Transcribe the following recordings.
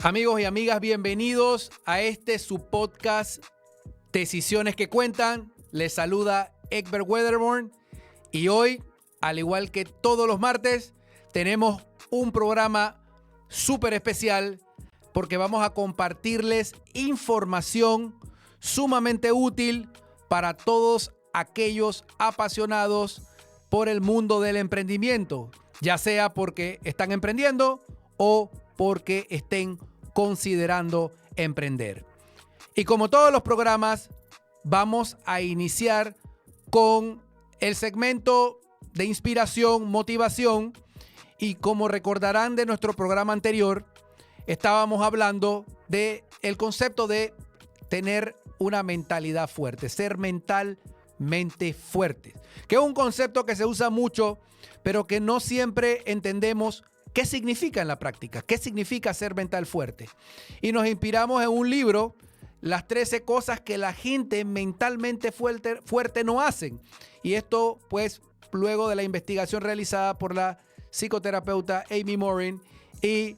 Amigos y amigas, bienvenidos a su podcast Decisiones que Cuentan. Les saluda Egbert Weatherborn y hoy, al igual que todos los martes, tenemos un programa súper especial porque vamos a compartirles información sumamente útil para todos aquellos apasionados por el mundo del emprendimiento, ya sea porque están emprendiendo o porque estén considerando emprender. Y como todos los programas, vamos a iniciar con el segmento de inspiración, motivación. Y como recordarán de nuestro programa anterior, estábamos hablando del concepto de tener una mentalidad fuerte, ser mentalmente fuerte, que es un concepto que se usa mucho, pero que no siempre entendemos qué significa en la práctica, qué significa ser mental fuerte. Y nos inspiramos en un libro, Las 13 cosas que la gente mentalmente fuerte no hacen. Y esto, pues, luego de la investigación realizada por la psicoterapeuta Amy Morin. Y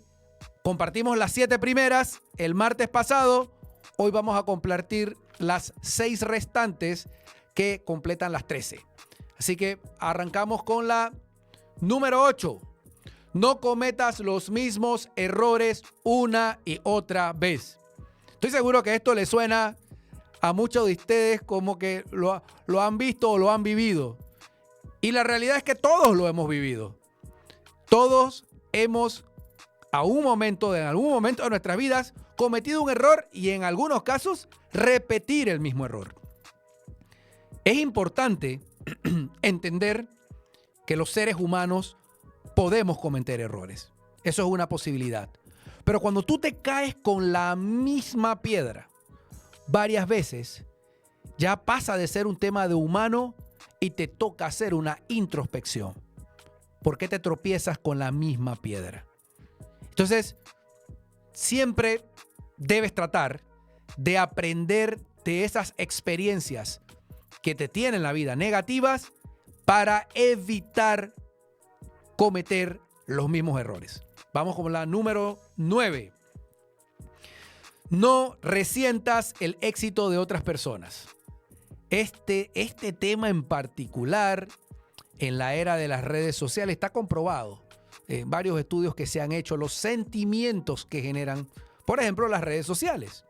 compartimos las 7 primeras el martes pasado. Hoy vamos a compartir las 6 restantes que completan las 13. Así que arrancamos con la número 8. No cometas los mismos errores una y otra vez. Estoy seguro que esto le suena a muchos de ustedes como que lo han visto o lo han vivido. Y la realidad es que todos lo hemos vivido. Todos hemos, en algún momento de nuestras vidas, cometido un error y en algunos casos repetir el mismo error. Es importante entender que los seres humanos podemos cometer errores. Eso es una posibilidad. Pero cuando tú te caes con la misma piedra varias veces, ya pasa de ser un tema de humano y te toca hacer una introspección. ¿Por qué te tropiezas con la misma piedra? Entonces, siempre debes tratar de aprender de esas experiencias que te tienen en la vida negativas para evitar cometer los mismos errores. Vamos con la número 9. No resientas el éxito de otras personas. Este tema en particular, en la era de las redes sociales, está comprobado en varios estudios que se han hecho, los sentimientos que generan, por ejemplo, las redes sociales.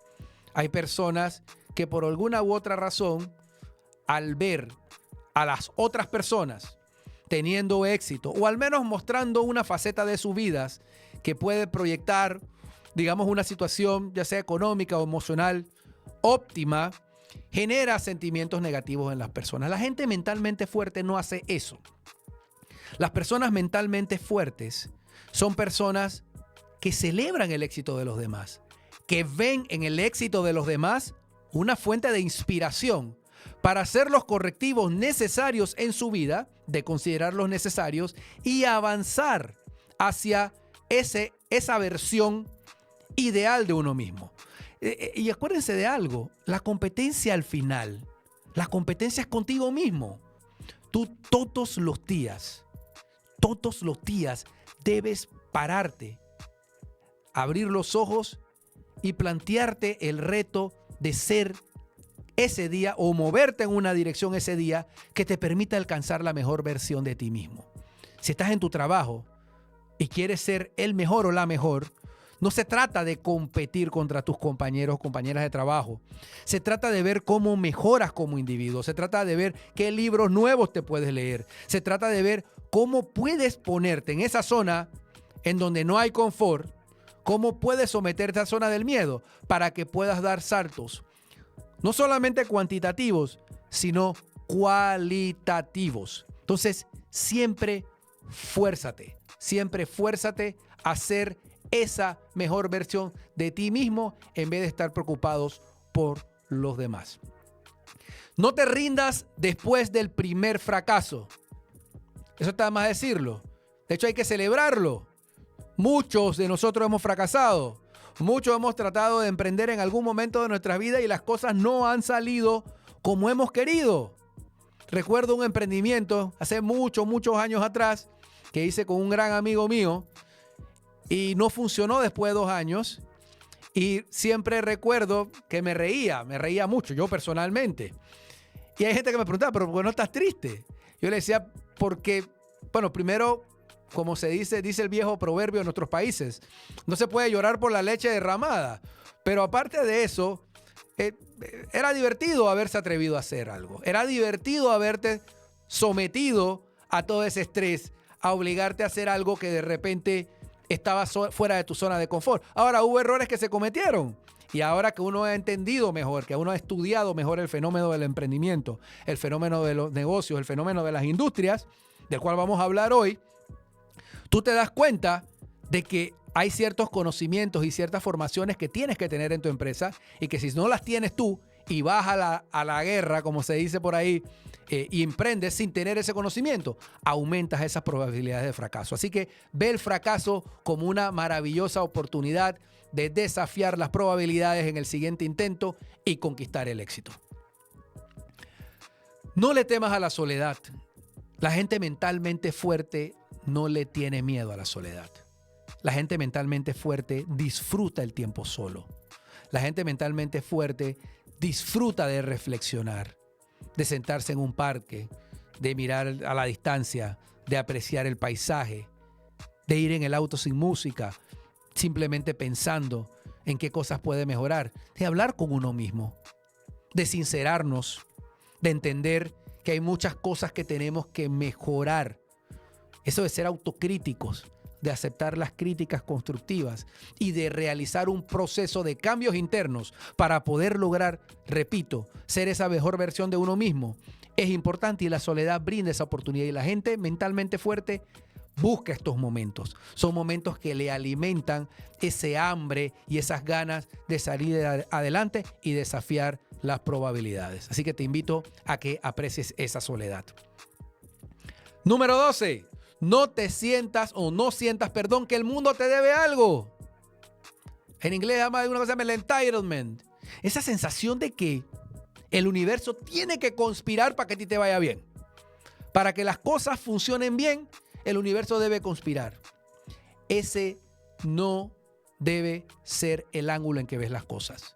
Hay personas que por alguna u otra razón, al ver a las otras personas teniendo éxito o al menos mostrando una faceta de sus vidas que puede proyectar, digamos, una situación ya sea económica o emocional óptima, genera sentimientos negativos en las personas. La gente mentalmente fuerte no hace eso. Las personas mentalmente fuertes son personas que celebran el éxito de los demás, que ven en el éxito de los demás una fuente de inspiración para hacer los correctivos necesarios en su vida, de considerarlos necesarios y avanzar hacia esa versión ideal de uno mismo. Y acuérdense de algo, la competencia al final, la competencia es contigo mismo. Tú todos los días debes pararte, abrir los ojos y plantearte el reto de ser ese día o moverte en una dirección ese día que te permita alcanzar la mejor versión de ti mismo. Si estás en tu trabajo y quieres ser el mejor o la mejor, no se trata de competir contra tus compañeros o compañeras de trabajo. Se trata de ver cómo mejoras como individuo. Se trata de ver qué libros nuevos te puedes leer. Se trata de ver cómo puedes ponerte en esa zona en donde no hay confort, cómo puedes someterte a esa zona del miedo para que puedas dar saltos no solamente cuantitativos, sino cualitativos. Entonces, siempre fuérzate a ser esa mejor versión de ti mismo en vez de estar preocupados por los demás. No te rindas después del primer fracaso. Eso está más decirlo. De hecho, hay que celebrarlo. Muchos de nosotros hemos fracasado. Muchos hemos tratado de emprender en algún momento de nuestra vida y las cosas no han salido como hemos querido. Recuerdo un emprendimiento hace muchos años atrás que hice con un gran amigo mío y no funcionó después de 2 años Y siempre recuerdo que me reía mucho, yo personalmente. Y hay gente que me preguntaba, ¿pero por qué no estás triste? Yo le decía, porque, bueno, primero, como dice el viejo proverbio en nuestros países, no se puede llorar por la leche derramada. Pero aparte de eso, era divertido haberse atrevido a hacer algo. Era divertido haberte sometido a todo ese estrés, a obligarte a hacer algo que de repente estaba fuera de tu zona de confort. Ahora, hubo errores que se cometieron. Y ahora que uno ha entendido mejor, que uno ha estudiado mejor el fenómeno del emprendimiento, el fenómeno de los negocios, el fenómeno de las industrias, del cual vamos a hablar hoy, tú te das cuenta de que hay ciertos conocimientos y ciertas formaciones que tienes que tener en tu empresa y que si no las tienes tú y vas a la guerra, como se dice por ahí, y emprendes sin tener ese conocimiento, aumentas esas probabilidades de fracaso. Así que ve el fracaso como una maravillosa oportunidad de desafiar las probabilidades en el siguiente intento y conquistar el éxito. No le temas a la soledad. La gente mentalmente fuerte no le tiene miedo a la soledad. La gente mentalmente fuerte disfruta el tiempo solo. La gente mentalmente fuerte disfruta de reflexionar, de sentarse en un parque, de mirar a la distancia, de apreciar el paisaje, de ir en el auto sin música, simplemente pensando en qué cosas puede mejorar, de hablar con uno mismo, de sincerarnos, de entender que hay muchas cosas que tenemos que mejorar. Eso de ser autocríticos, de aceptar las críticas constructivas y de realizar un proceso de cambios internos para poder lograr, repito, ser esa mejor versión de uno mismo, es importante y la soledad brinda esa oportunidad y la gente mentalmente fuerte busca estos momentos. Son momentos que le alimentan ese hambre y esas ganas de salir adelante y desafiar las probabilidades. Así que te invito a que aprecies esa soledad. Número 12. No sientas que el mundo te debe algo. En inglés se llama una cosa, el entitlement. Esa sensación de que el universo tiene que conspirar para que a ti te vaya bien. Para que las cosas funcionen bien, el universo debe conspirar. Ese no debe ser el ángulo en que ves las cosas.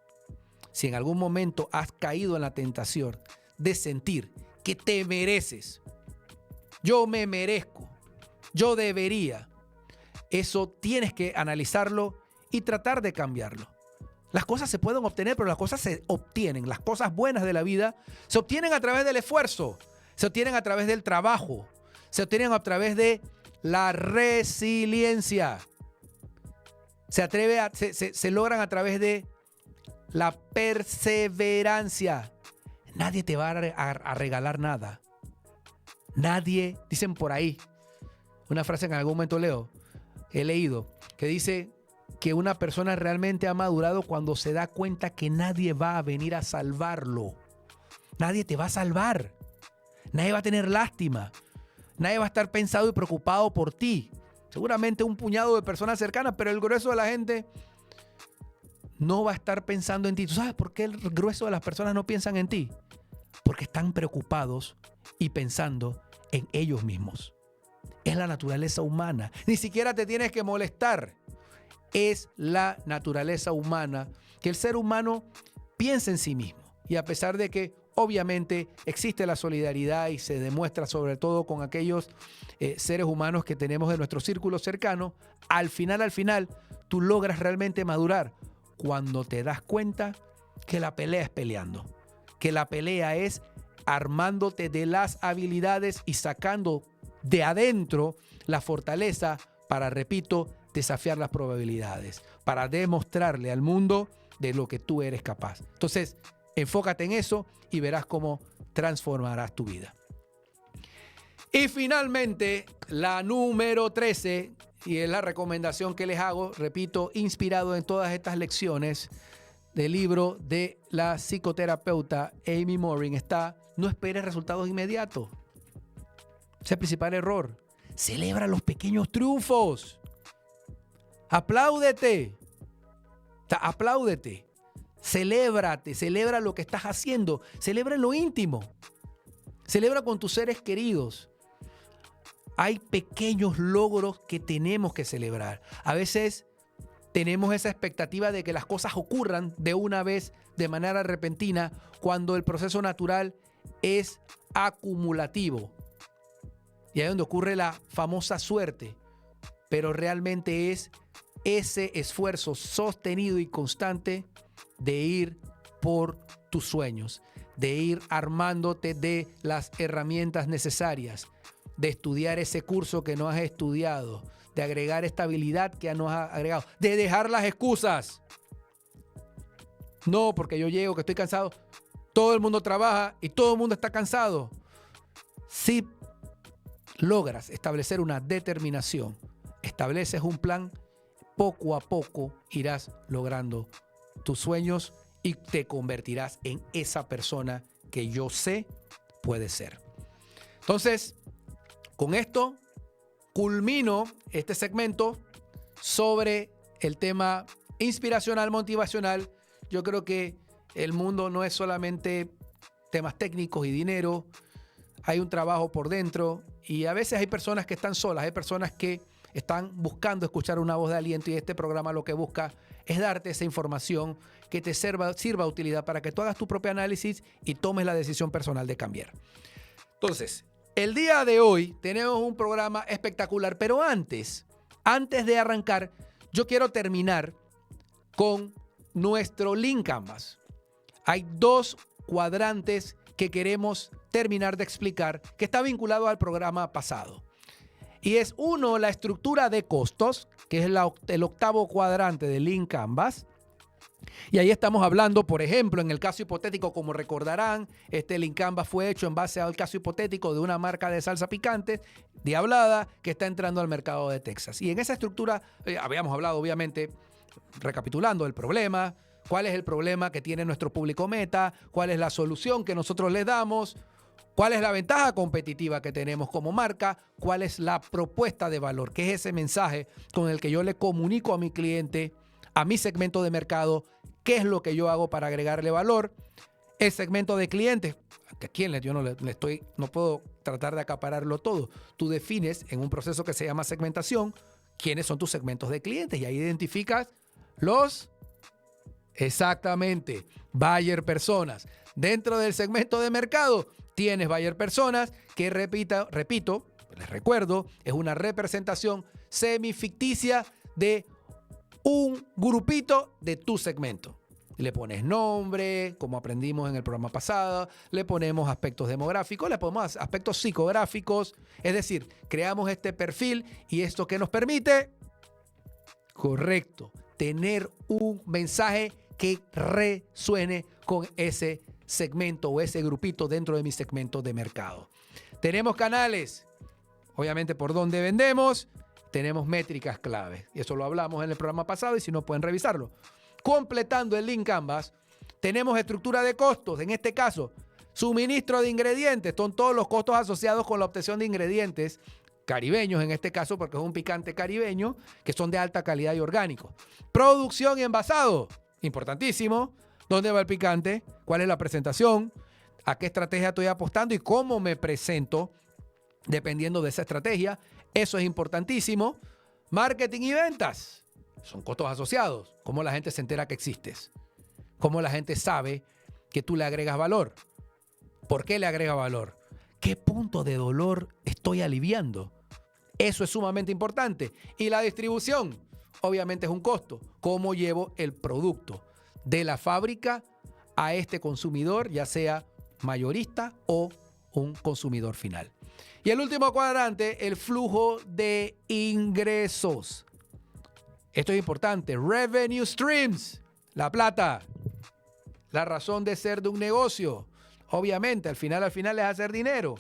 Si en algún momento has caído en la tentación de sentir que te mereces, yo me merezco, yo debería, eso tienes que analizarlo y tratar de cambiarlo. Las cosas se pueden obtener, pero las cosas se obtienen. Las cosas buenas de la vida se obtienen a través del esfuerzo, se obtienen a través del trabajo, se obtienen a través de la resiliencia. Se logran a través de la perseverancia. Nadie te va a regalar nada. Nadie, dicen por ahí, una frase que en algún momento he leído, que dice que una persona realmente ha madurado cuando se da cuenta que nadie va a venir a salvarlo. Nadie te va a salvar. Nadie va a tener lástima. Nadie va a estar pensado y preocupado por ti. Seguramente un puñado de personas cercanas, pero el grueso de la gente no va a estar pensando en ti. ¿Tú sabes por qué el grueso de las personas no piensan en ti? Porque están preocupados y pensando en ellos mismos. Es la naturaleza humana. Ni siquiera te tienes que molestar. Es la naturaleza humana que el ser humano piensa en sí mismo. Y a pesar de que obviamente existe la solidaridad y se demuestra sobre todo con aquellos seres humanos que tenemos en nuestro círculo cercano, al final, tú logras realmente madurar cuando te das cuenta que la pelea es peleando. Que la pelea es armándote de las habilidades y sacando de adentro la fortaleza para, repito, desafiar las probabilidades, para demostrarle al mundo de lo que tú eres capaz. Entonces, enfócate en eso y verás cómo transformarás tu vida. Y finalmente, la número 13, y es la recomendación que les hago, repito, inspirado en todas estas lecciones del libro de la psicoterapeuta Amy Morin, está: no esperes resultados inmediatos. Ese es el principal error. Celebra los pequeños triunfos. Apláudete. Apláudete. Celébrate. Celebra lo que estás haciendo. Celebra en lo íntimo. Celebra con tus seres queridos. Hay pequeños logros que tenemos que celebrar. A veces tenemos esa expectativa de que las cosas ocurran de una vez, de manera repentina, cuando el proceso natural es acumulativo. Y ahí es donde ocurre la famosa suerte. Pero realmente es ese esfuerzo sostenido y constante de ir por tus sueños, de ir armándote de las herramientas necesarias, de estudiar ese curso que no has estudiado, de agregar esta habilidad que no has agregado, de dejar las excusas. No, porque yo llego, que estoy cansado. Todo el mundo trabaja y todo el mundo está cansado. Si logras establecer una determinación, estableces un plan, poco a poco irás logrando tus sueños y te convertirás en esa persona que yo sé puede ser. Entonces, con esto culmino este segmento sobre el tema inspiracional, motivacional. Yo creo que el mundo no es solamente temas técnicos y dinero. Hay un trabajo por dentro y a veces hay personas que están solas, hay personas que están buscando escuchar una voz de aliento y este programa lo que busca es darte esa información que te sirva de utilidad para que tú hagas tu propio análisis y tomes la decisión personal de cambiar. Entonces, el día de hoy tenemos un programa espectacular, pero antes de arrancar, yo quiero terminar con nuestro Lean Canvas. Hay 2 cuadrantes que queremos terminar de explicar que está vinculado al programa pasado. Y es uno, la estructura de costos, que es el 8º cuadrante de Lean Canvas. Y ahí estamos hablando, por ejemplo, en el caso hipotético, como recordarán, este Lean Canvas fue hecho en base al caso hipotético de una marca de salsa picante, Diablada, que está entrando al mercado de Texas. Y en esa estructura habíamos hablado, obviamente, recapitulando el problema, cuál es el problema que tiene nuestro público meta, cuál es la solución que nosotros les damos, cuál es la ventaja competitiva que tenemos como marca, cuál es la propuesta de valor, que es ese mensaje con el que yo le comunico a mi cliente, a mi segmento de mercado, qué es lo que yo hago para agregarle valor. El segmento de clientes, ¿a quién yo no puedo tratar de acapararlo todo? Tú defines en un proceso que se llama segmentación quiénes son tus segmentos de clientes y ahí identificas exactamente, buyer personas. Dentro del segmento de mercado tienes buyer personas que, repito, les recuerdo, es una representación semificticia de un grupito de tu segmento. Le pones nombre, como aprendimos en el programa pasado, le ponemos aspectos demográficos, le ponemos aspectos psicográficos, es decir, creamos este perfil y esto que nos permite, correcto, tener un mensaje que resuene con ese segmento o ese grupito dentro de mi segmento de mercado. Tenemos canales, obviamente por donde vendemos, tenemos métricas claves. Y eso lo hablamos en el programa pasado y si no pueden revisarlo. Completando el Lean Canvas, tenemos estructura de costos. En este caso, suministro de ingredientes. Son todos los costos asociados con la obtención de ingredientes caribeños, en este caso, porque es un picante caribeño, que son de alta calidad y orgánicos. Producción y envasado. Importantísimo. ¿Dónde va el picante? ¿Cuál es la presentación? ¿A qué estrategia estoy apostando? ¿Y cómo me presento? Dependiendo de esa estrategia. Eso es importantísimo. Marketing y ventas. Son costos asociados. ¿Cómo la gente se entera que existes? ¿Cómo la gente sabe que tú le agregas valor? ¿Por qué le agrega valor? ¿Qué punto de dolor estoy aliviando? Eso es sumamente importante. Y la distribución, obviamente es un costo. ¿Cómo llevo el producto de la fábrica a este consumidor, ya sea mayorista o un consumidor final? Y el último cuadrante, el flujo de ingresos. Esto es importante. Revenue streams, la plata, la razón de ser de un negocio. Obviamente, al final es hacer dinero.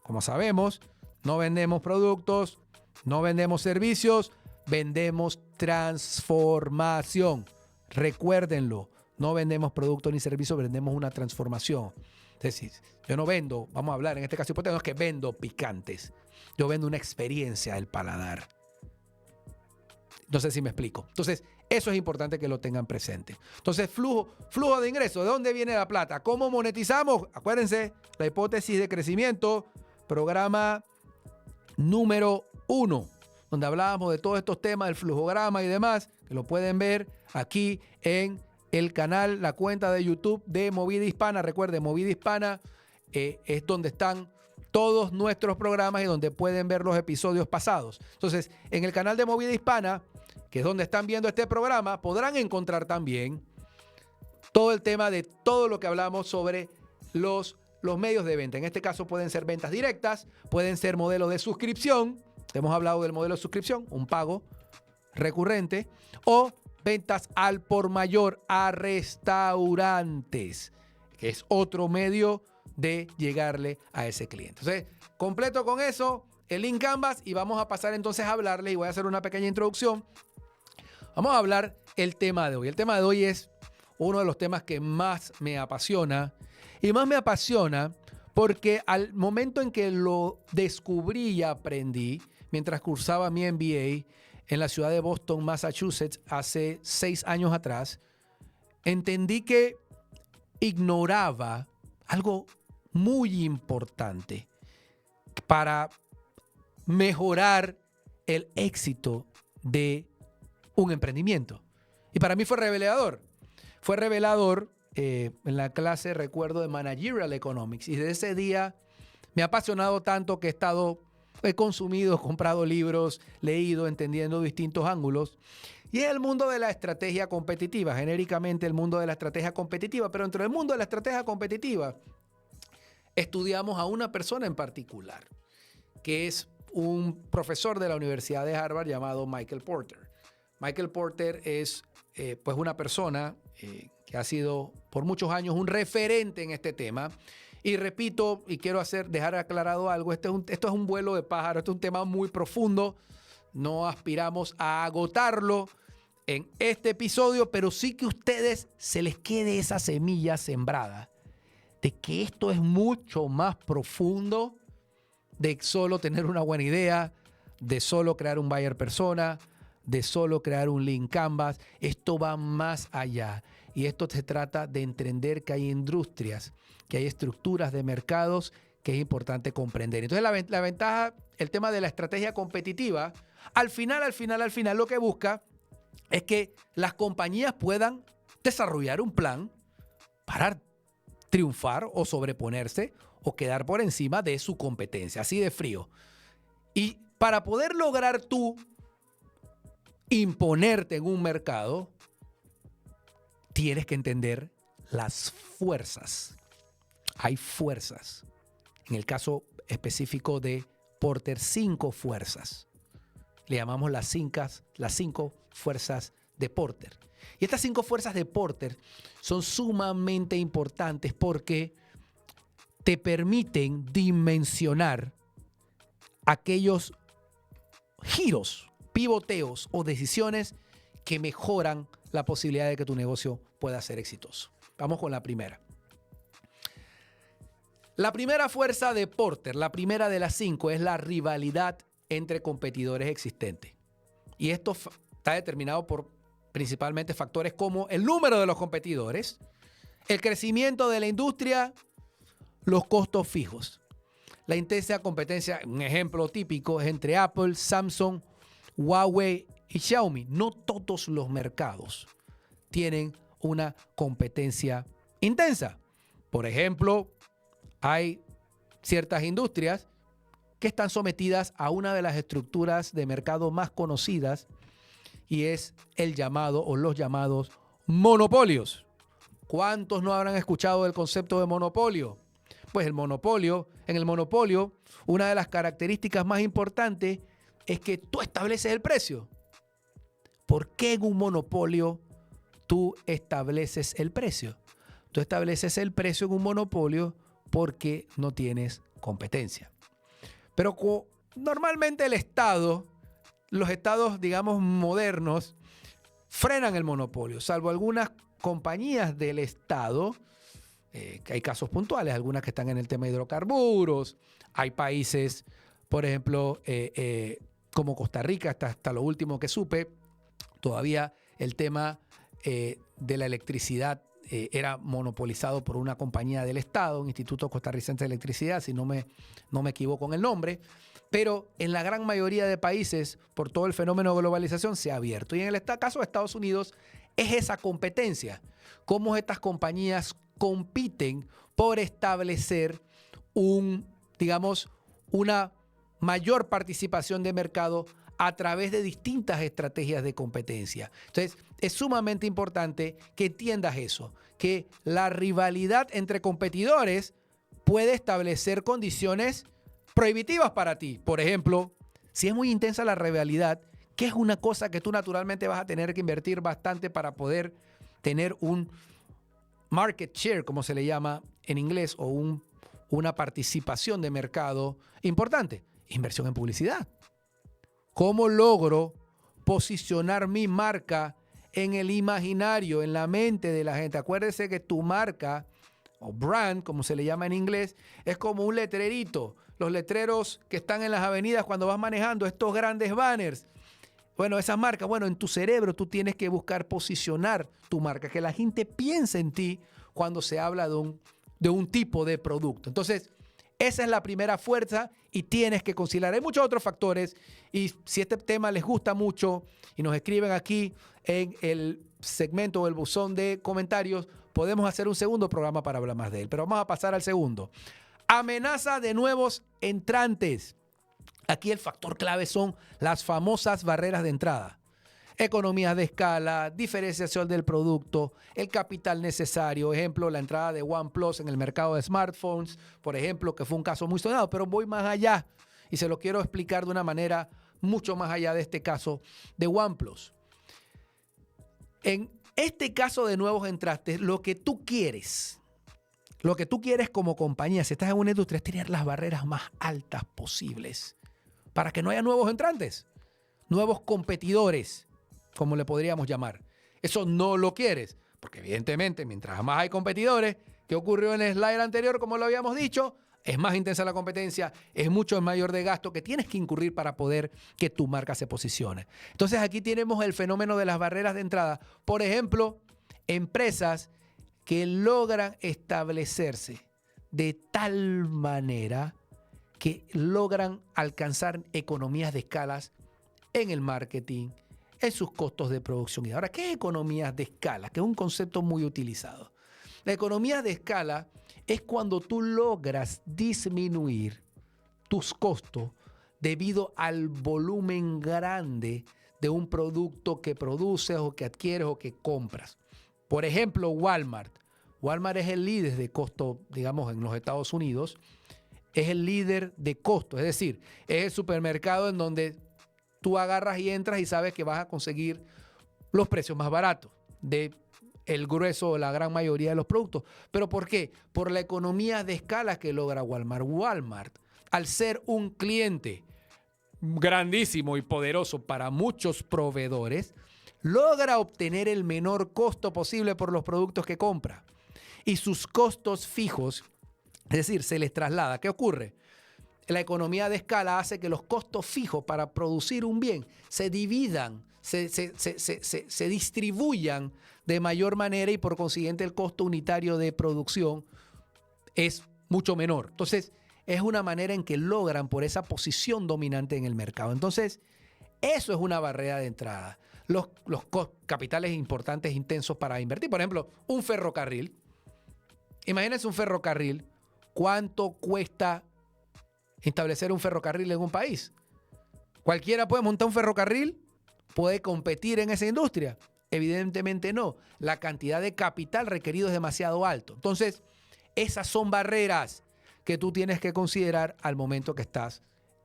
Como sabemos, no vendemos productos, no vendemos servicios, vendemos transformación. Recuérdenlo, no vendemos productos ni servicios, vendemos una transformación. Es decir, yo no vendo, vamos a hablar en este caso hipotético, no es que vendo picantes. Yo vendo una experiencia del paladar. No sé si me explico. Entonces, eso es importante que lo tengan presente. Entonces, flujo de ingresos. ¿De dónde viene la plata? ¿Cómo monetizamos? Acuérdense, la hipótesis de crecimiento, programa número 1. donde hablábamos de todos estos temas, del flujograma y demás, que lo pueden ver aquí en el canal, la cuenta de YouTube de Movida Hispana. Recuerden, Movida Hispana es donde están todos nuestros programas y donde pueden ver los episodios pasados. Entonces, en el canal de Movida Hispana, que es donde están viendo este programa, podrán encontrar también todo el tema de todo lo que hablamos sobre los medios de venta. En este caso pueden ser ventas directas, pueden ser modelos de suscripción. Hemos hablado del modelo de suscripción, un pago recurrente, o ventas al por mayor a restaurantes, que es otro medio de llegarle a ese cliente. Entonces, completo con eso, el link Canvas, y vamos a pasar entonces a hablarle, y voy a hacer una pequeña introducción. Vamos a hablar el tema de hoy. El tema de hoy es uno de los temas que más me apasiona, y más me apasiona porque al momento en que lo descubrí y aprendí, mientras cursaba mi MBA en la ciudad de Boston, Massachusetts, hace 6 años atrás, entendí que ignoraba algo muy importante para mejorar el éxito de un emprendimiento. Y para mí fue revelador. Fue revelador en la clase, recuerdo, de Managerial Economics. Y desde ese día me ha apasionado tanto que he consumido, comprado libros, leído, entendiendo distintos ángulos. Y es el mundo de la estrategia competitiva, genéricamente el mundo de la estrategia competitiva. Pero dentro del mundo de la estrategia competitiva estudiamos a una persona en particular, que es un profesor de la Universidad de Harvard llamado Michael Porter. Michael Porter es pues una persona que ha sido por muchos años un referente en este tema. Y repito, y quiero dejar aclarado algo, esto es un vuelo de pájaro, esto es un tema muy profundo. No aspiramos a agotarlo en este episodio, pero sí que a ustedes se les quede esa semilla sembrada de que esto es mucho más profundo de solo tener una buena idea, de solo crear un buyer persona, de solo crear un link Canvas. Esto va más allá. Y esto se trata de entender que hay industrias, que hay estructuras de mercados que es importante comprender. Entonces la ventaja, el tema de la estrategia competitiva, al final, lo que busca es que las compañías puedan desarrollar un plan para triunfar o sobreponerse o quedar por encima de su competencia, así de frío. Y para poder lograr tú imponerte en un mercado, tienes que entender las fuerzas. Hay fuerzas. En el caso específico de Porter, 5 fuerzas. Le llamamos las 5 fuerzas de Porter. Y estas 5 fuerzas de Porter son sumamente importantes porque te permiten dimensionar aquellos giros, pivoteos o decisiones que mejoran la posibilidad de que tu negocio pueda ser exitoso. Vamos con la primera. La primera fuerza de Porter, la primera de las 5, es la rivalidad entre competidores existentes. Y esto está determinado por principalmente factores como el número de los competidores, el crecimiento de la industria, los costos fijos. La intensa competencia, un ejemplo típico, es entre Apple, Samsung, Huawei y Xiaomi. No todos los mercados tienen una competencia intensa. Por ejemplo, hay ciertas industrias que están sometidas a una de las estructuras de mercado más conocidas y es el llamado o los llamados monopolios. ¿Cuántos no habrán escuchado del concepto de monopolio? Pues en el monopolio, una de las características más importantes es que tú estableces el precio. ¿Por qué en un monopolio tú estableces el precio? Tú estableces el precio en un monopolio porque no tienes competencia. Pero normalmente los estados, digamos, modernos, frenan el monopolio, salvo algunas compañías del estado, que hay casos puntuales, algunas que están en el tema de hidrocarburos. Hay países, por ejemplo, como Costa Rica, hasta lo último que supe, todavía el tema de la electricidad era monopolizado por una compañía del Estado, un Instituto Costarricense de Electricidad, si no me equivoco en el nombre, pero en la gran mayoría de países, por todo el fenómeno de globalización, se ha abierto. Y en el caso de Estados Unidos, es esa competencia. Cómo estas compañías compiten por establecer una mayor participación de mercado a través de distintas estrategias de competencia. Entonces, es sumamente importante que entiendas eso, que la rivalidad entre competidores puede establecer condiciones prohibitivas para ti. Por ejemplo, si es muy intensa la rivalidad, que es una cosa que tú naturalmente vas a tener que invertir bastante para poder tener un market share, como se le llama en inglés, o una participación de mercado importante. Inversión en publicidad. ¿Cómo logro posicionar mi marca en el imaginario, en la mente de la gente? Acuérdese que tu marca, o brand, como se le llama en inglés, es como un letrerito. Los letreros que están en las avenidas cuando vas manejando, estos grandes banners. Bueno, esas marcas, en tu cerebro tú tienes que buscar posicionar tu marca, que la gente piense en ti cuando se habla de un tipo de producto. Entonces, esa es la primera fuerza y tienes que considerar. Hay muchos otros factores y si este tema les gusta mucho y nos escriben aquí en el segmento o el buzón de comentarios, podemos hacer un segundo programa para hablar más de él. Pero vamos a pasar al segundo. Amenaza de nuevos entrantes. Aquí el factor clave son las famosas barreras de entrada. Economías de escala, diferenciación del producto, el capital necesario. Ejemplo, la entrada de OnePlus en el mercado de smartphones, por ejemplo, que fue un caso muy sonado, pero voy más allá y se lo quiero explicar de una manera mucho más allá de este caso de OnePlus. En este caso de nuevos entrantes, lo que tú quieres como compañía, si estás en una industria, es tener las barreras más altas posibles para que no haya nuevos entrantes, nuevos competidores, como le podríamos llamar. Eso no lo quieres, porque evidentemente mientras más hay competidores, ¿qué ocurrió en el slide anterior? Como lo habíamos dicho, es más intensa la competencia, es mucho mayor de gasto que tienes que incurrir para poder que tu marca se posicione. Entonces aquí tenemos el fenómeno de las barreras de entrada. Por ejemplo, empresas que logran establecerse de tal manera que logran alcanzar economías de escalas en el marketing, en sus costos de producción. Y ahora, ¿qué es economías de escala? Que es un concepto muy utilizado. La economía de escala es cuando tú logras disminuir tus costos debido al volumen grande de un producto que produces o que adquieres o que compras. Por ejemplo, Walmart. Walmart es el líder de costo, digamos, en los Estados Unidos. Es el líder de costo, es decir, es el supermercado en donde tú agarras y entras y sabes que vas a conseguir los precios más baratos de el grueso o la gran mayoría de los productos. ¿Pero por qué? Por la economía de escala que logra Walmart. Walmart, al ser un cliente grandísimo y poderoso para muchos proveedores, logra obtener el menor costo posible por los productos que compra. Y sus costos fijos, es decir, se les traslada. ¿Qué ocurre? La economía de escala hace que los costos fijos para producir un bien se dividan, se distribuyan de mayor manera y por consiguiente el costo unitario de producción es mucho menor. Entonces, es una manera en que logran por esa posición dominante en el mercado. Entonces, eso es una barrera de entrada. Los capitales importantes, intensos para invertir. Por ejemplo, un ferrocarril. Imagínense un ferrocarril. ¿Cuánto cuesta establecer un ferrocarril en un país? ¿Cualquiera puede montar un ferrocarril? ¿Puede competir en esa industria? Evidentemente no. La cantidad de capital requerido es demasiado alto. Entonces, esas son barreras que tú tienes que considerar al momento que estás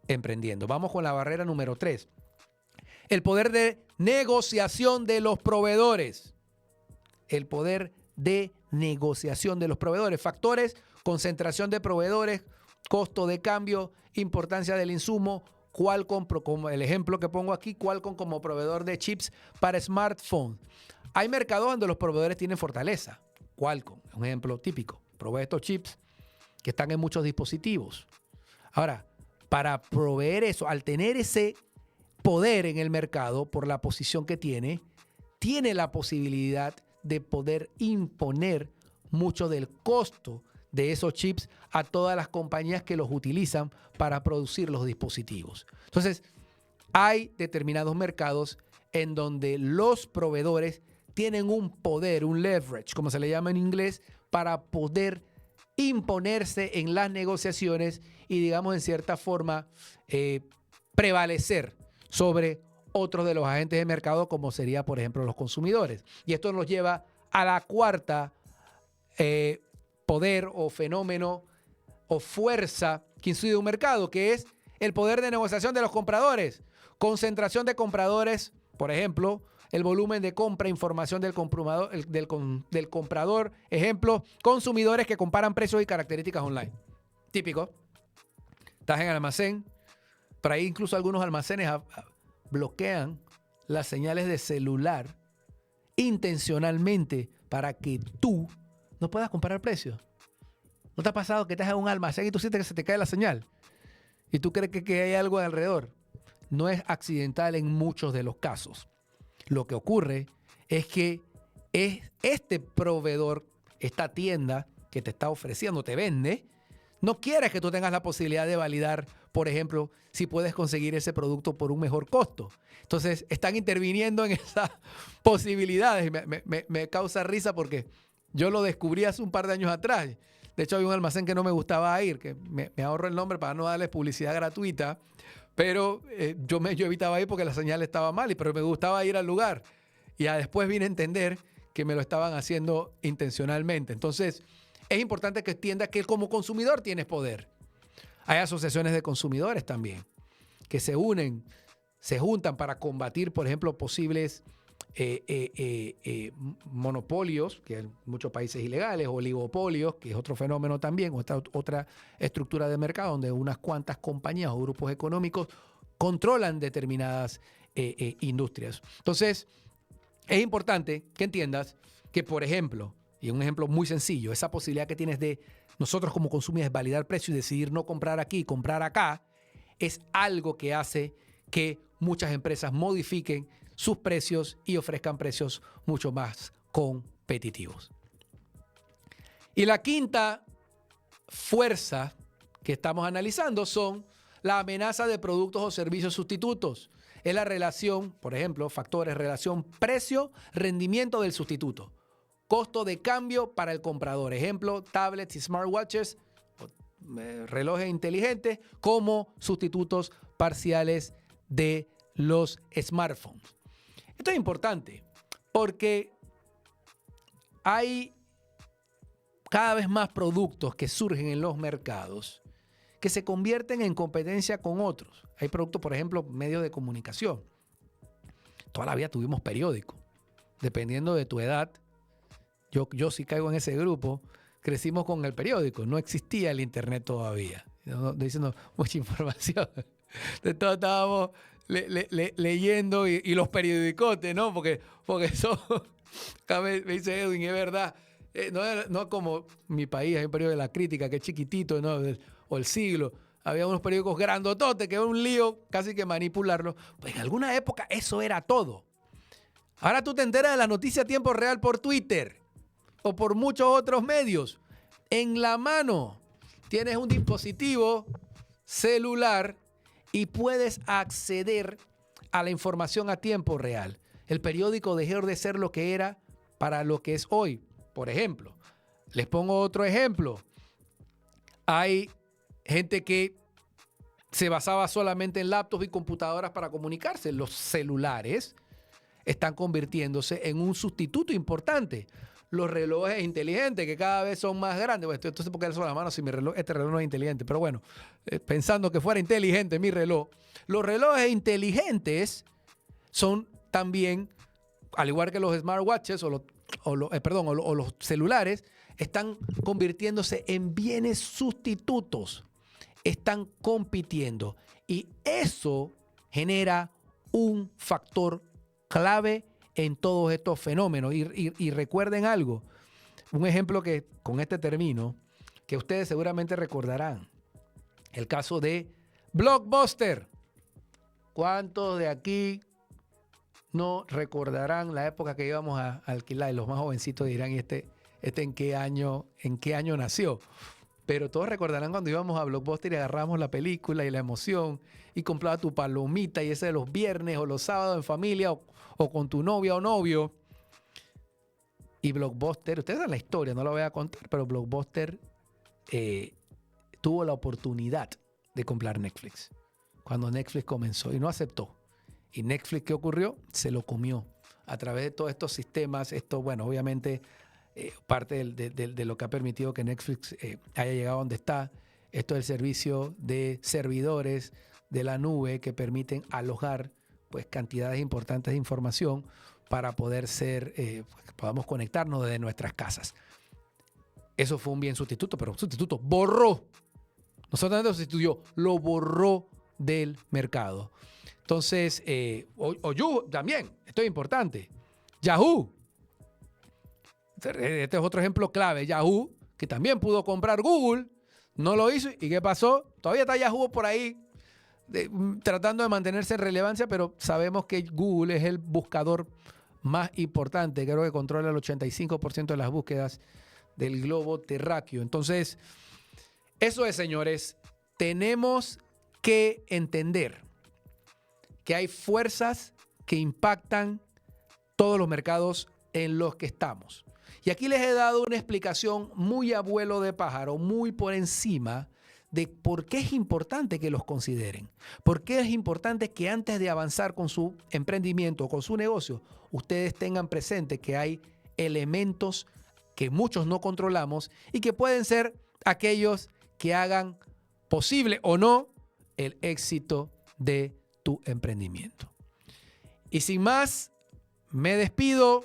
emprendiendo. Vamos con la barrera número 3. El poder de negociación de los proveedores. El poder de negociación de los proveedores. Factores: concentración de proveedores, costo de cambio, importancia del insumo. Qualcomm, como el ejemplo que pongo aquí, Qualcomm como proveedor de chips para smartphones. Hay mercados donde los proveedores tienen fortaleza. Qualcomm es un ejemplo típico. Provee estos chips que están en muchos dispositivos. Ahora, para proveer eso, al tener ese poder en el mercado por la posición que tiene la posibilidad de poder imponer mucho del costo de esos chips a todas las compañías que los utilizan para producir los dispositivos. Entonces, hay determinados mercados en donde los proveedores tienen un poder, un leverage, como se le llama en inglés, para poder imponerse en las negociaciones y, digamos, en cierta forma, prevalecer sobre otros de los agentes de mercado, como sería, por ejemplo, los consumidores. Y esto nos lleva a la cuarta poder o fenómeno o fuerza que incide en un mercado, que es el poder de negociación de los compradores. Concentración de compradores, por ejemplo, el volumen de compra, información del comprador. Ejemplo, consumidores que comparan precios y características online. Típico. Estás en el almacén. Por ahí incluso algunos almacenes bloquean las señales de celular intencionalmente para que tú no puedas comparar precios. ¿No te ha pasado que estás en un almacén y tú sientes que se te cae la señal? Y tú crees que hay algo alrededor. No es accidental en muchos de los casos. Lo que ocurre es que es este proveedor, esta tienda que te está ofreciendo, te vende, no quiere que tú tengas la posibilidad de validar, por ejemplo, si puedes conseguir ese producto por un mejor costo. Entonces, están interviniendo en esas posibilidades. Me causa risa porque yo lo descubrí hace un par de años atrás. De hecho, había un almacén que no me gustaba ir, que me ahorro el nombre para no darles publicidad gratuita, pero yo evitaba ir porque la señal estaba mal, pero me gustaba ir al lugar. Y después vine a entender que me lo estaban haciendo intencionalmente. Entonces, es importante que entiendas que como consumidor tienes poder. Hay asociaciones de consumidores también que se juntan para combatir, por ejemplo, posibles monopolios, que en muchos países ilegales, oligopolios, que es otro fenómeno también, otra estructura de mercado donde unas cuantas compañías o grupos económicos controlan determinadas industrias. Entonces, es importante que entiendas que, por ejemplo, y un ejemplo muy sencillo, esa posibilidad que tienes de nosotros como consumidores validar precio y decidir no comprar aquí y comprar acá, es algo que hace que muchas empresas modifiquen sus precios y ofrezcan precios mucho más competitivos. Y la quinta fuerza que estamos analizando son la amenaza de productos o servicios sustitutos. Es la relación, por ejemplo, factores, relación precio-rendimiento del sustituto. Costo de cambio para el comprador. Ejemplo, tablets y smartwatches, relojes inteligentes como sustitutos parciales de los smartphones. Esto es importante porque hay cada vez más productos que surgen en los mercados que se convierten en competencia con otros. Hay productos, por ejemplo, medios de comunicación. Toda la vida tuvimos periódicos. Dependiendo de tu edad, yo sí caigo en ese grupo, crecimos con el periódico. No existía el internet todavía. No diciendo mucha información. De todo estábamos leyendo y los periodicotes, ¿no? Porque eso, acá me dice Edwin, es verdad. No como mi país, hay un periódico de La Crítica que es chiquitito, ¿no? O El Siglo. Había unos periódicos grandototes que era un lío casi que manipularlo. Pues en alguna época eso era todo. Ahora tú te enteras de la noticia a tiempo real por Twitter o por muchos otros medios. En la mano tienes un dispositivo celular y puedes acceder a la información a tiempo real. El periódico dejó de ser lo que era para lo que es hoy. Por ejemplo, les pongo otro ejemplo. Hay gente que se basaba solamente en laptops y computadoras para comunicarse. Los celulares están convirtiéndose en un sustituto importante. Los relojes inteligentes, que cada vez son más grandes. Bueno, entonces, ¿por qué alzo la mano si este reloj no es inteligente? Pero bueno, pensando que fuera inteligente mi reloj. Los relojes inteligentes son también, al igual que los smartwatches o los celulares, están convirtiéndose en bienes sustitutos. Están compitiendo. Y eso genera un factor clave en todos estos fenómenos. Y recuerden algo, un ejemplo que con este termino, que ustedes seguramente recordarán, el caso de Blockbuster. ¿Cuántos de aquí no recordarán la época que íbamos a alquilar y los más jovencitos dirán, ¿y este en qué año nació? Pero todos recordarán cuando íbamos a Blockbuster y agarramos la película y la emoción y compraba tu palomita y ese de los viernes o los sábados en familia o con tu novia o novio. Y Blockbuster, ustedes saben la historia, no la voy a contar, pero Blockbuster tuvo la oportunidad de comprar Netflix cuando Netflix comenzó y no aceptó. Y Netflix, ¿qué ocurrió? Se lo comió a través de todos estos sistemas. Esto, bueno, obviamente parte de lo que ha permitido que Netflix haya llegado a donde está. Esto es el servicio de servidores de la nube que permiten alojar pues cantidades importantes de información para poder podamos conectarnos desde nuestras casas. Eso fue un bien sustituto, pero un sustituto borró. No solamente lo sustituyó, lo borró del mercado. Entonces, Yahoo también, esto es importante. Yahoo. Este es otro ejemplo clave. Yahoo, que también pudo comprar Google, no lo hizo. ¿Y qué pasó? Todavía está Yahoo por ahí tratando de mantenerse en relevancia, pero sabemos que Google es el buscador más importante. Creo que controla el 85% de las búsquedas del globo terráqueo. Entonces, eso es, señores. Tenemos que entender que hay fuerzas que impactan todos los mercados en los que estamos. Y aquí les he dado una explicación muy a vuelo de pájaro, muy por encima de por qué es importante que los consideren. Por qué es importante que antes de avanzar con su emprendimiento o con su negocio, ustedes tengan presente que hay elementos que muchos no controlamos y que pueden ser aquellos que hagan posible o no el éxito de tu emprendimiento. Y sin más, me despido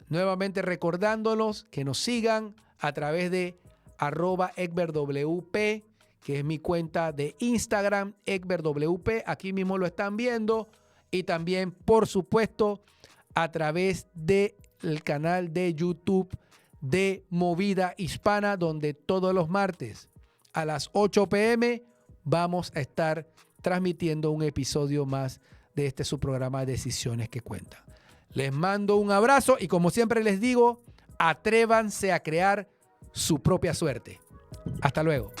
nuevamente recordándolos que nos sigan a través de @EgbertWP, que es mi cuenta de Instagram, EgbertWP, aquí mismo lo están viendo, y también, por supuesto, a través del canal de YouTube de Movida Hispana, donde todos los martes a las 8 p.m. vamos a estar transmitiendo un episodio más de este su programa Decisiones que Cuentan. Les mando un abrazo y como siempre les digo, atrévanse a crear su propia suerte. Hasta luego.